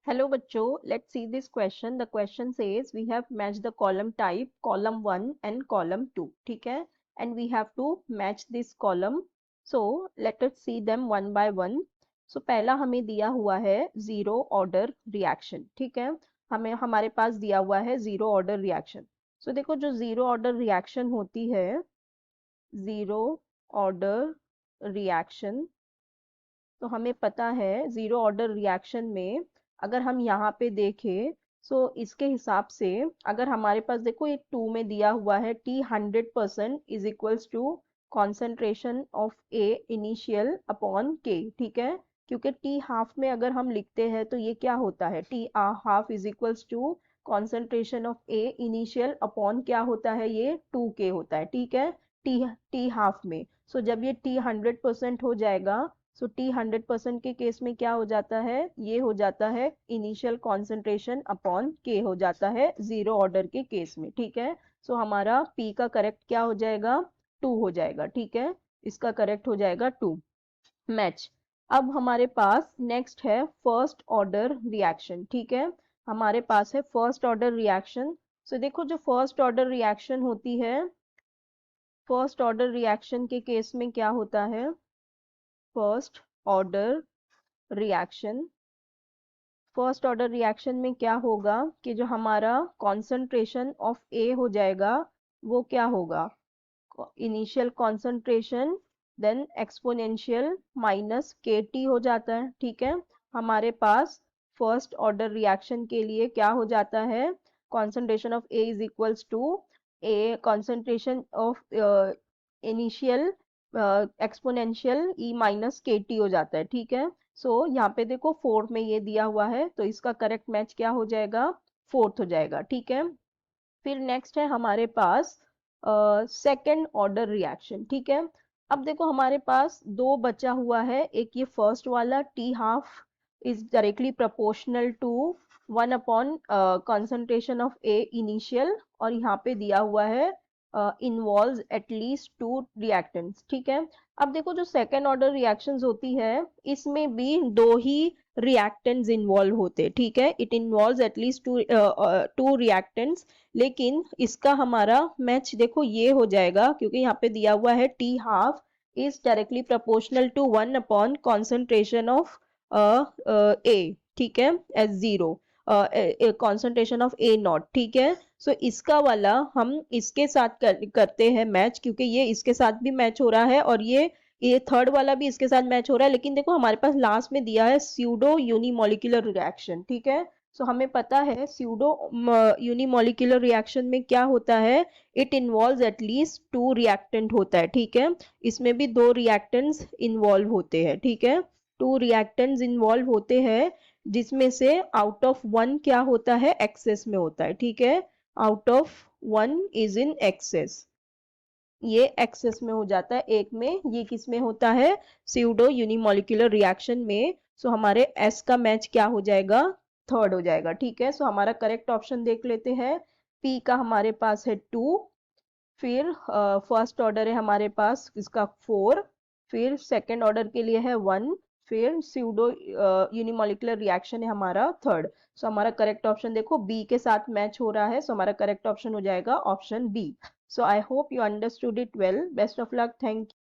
Hello bachcho, let's see this question. The question says we have matched the column type column 1 and column 2, ठीक है, and we have to match this column. So let us see them one by one. So पहला हमें दिया हुआ है zero order reaction, ठीक है, हमें हमारे पास दिया हुआ है zero order reaction. So देखो जो zero order reaction होती है, zero order reaction, तो हमें पता है जीरो ऑर्डर रिएक्शन में अगर हम यहाँ पे देखें, सो इसके हिसाब से अगर हमारे पास देखो ये 2 में दिया हुआ है T 100% is equals to concentration of A initial upon K, ठीक है, क्योंकि T हाफ में अगर हम लिखते हैं तो ये क्या होता है, T half is equals to concentration of A initial upon क्या होता है, ये 2K होता है, ठीक है, टी हाफ में. सो जब ये T 100% हो जाएगा, सो T 100% के केस में क्या हो जाता है, ये हो जाता है इनिशियल कॉन्सेंट्रेशन अपॉन के हो जाता है जीरो ऑर्डर के केस में, ठीक है. सो हमारा P का करेक्ट क्या हो जाएगा, 2 हो जाएगा, ठीक है, इसका करेक्ट हो जाएगा 2. मैच. अब हमारे पास नेक्स्ट है फर्स्ट ऑर्डर रिएक्शन, ठीक है, हमारे पास है फर्स्ट ऑर्डर रिएक्शन. सो देखो जो फर्स्ट ऑर्डर रिएक्शन होती है, फर्स्ट ऑर्डर रिएक्शन के केस में क्या होता है, first order reaction, first order reaction में क्या होगा कि जो हमारा कॉन्सेंट्रेशन ऑफ ए हो जाएगा वो क्या होगा, initial concentration then exponential minus K T हो जाता है, ठीक है. हमारे पास फर्स्ट ऑर्डर रिएक्शन के लिए क्या हो जाता है, concentration of A is equals to A concentration of initial exponential E minus K T हो जाता है, ठीक है. सो यहाँ पे देखो फोर्थ में ये दिया हुआ है तो इसका करेक्ट मैच क्या हो जाएगा, फोर्थ हो जाएगा, ठीक है. फिर नेक्स्ट है हमारे पास सेकेंड ऑर्डर रिएक्शन, ठीक है. अब देखो हमारे पास दो बचा हुआ है, एक ये फर्स्ट वाला T half is directly proportional to 1 upon concentration of A initial, और यहाँ पे दिया हुआ है इन्वॉल्व एटलीस्ट 2 रिएक्टेंट्स, ठीक है. अब देखो जो सेकेंड ऑर्डर रिएक्शंस होती है इसमें भी दो ही रिएक्टेंट्स इन्वॉल्व होते हैं, ठीक है, it involve at least to reactants. लेकिन इसका हमारा मैच देखो ये हो जाएगा क्योंकि यहाँ पे दिया हुआ है T half is directly proportional to 1 upon concentration of A, ठीक है, as zero concentration of A naught, ठीक है. सो इसका वाला हम इसके साथ करते हैं मैच क्योंकि ये इसके साथ भी मैच हो रहा है और ये थर्ड वाला भी इसके साथ मैच हो रहा है. लेकिन देखो हमारे पास लास्ट में दिया है स्यूडो यूनिमोलिकुलर रिएक्शन, ठीक है. सो हमें पता है स्यूडो यूनिमोलिकुलर रिएक्शन में क्या होता है, इट इन्वॉल्व एटलीस्ट 2 रिएक्टेंट होता है, ठीक है, इसमें भी 2 रिएक्टेंट्स इन्वॉल्व होते हैं, ठीक है, 2 रिएक्टेंट्स इन्वॉल्व होते हैं जिसमें से आउट ऑफ 1 क्या होता है, एक्सेस में होता है, ठीक है, out of 1 is in excess, ये एक्सेस में हो जाता है एक में, ये किस में होता है, स्यूडो यूनिमोलिकुलर रिएक्शन में. सो हमारे एस का मैच क्या हो जाएगा, थर्ड हो जाएगा, ठीक है. सो हमारा करेक्ट ऑप्शन देख लेते हैं, पी का हमारे पास है 2, फिर फर्स्ट ऑर्डर है हमारे पास इसका 4, फिर सेकंड ऑर्डर के लिए है 1, फिर स्यूडो यूनिमोलिकुलर रिएक्शन है हमारा थर्ड. सो हमारा करेक्ट ऑप्शन देखो बी के साथ मैच हो रहा है, सो हमारा करेक्ट ऑप्शन हो जाएगा option B. So I hope you understood it well. Best of luck. Thank you.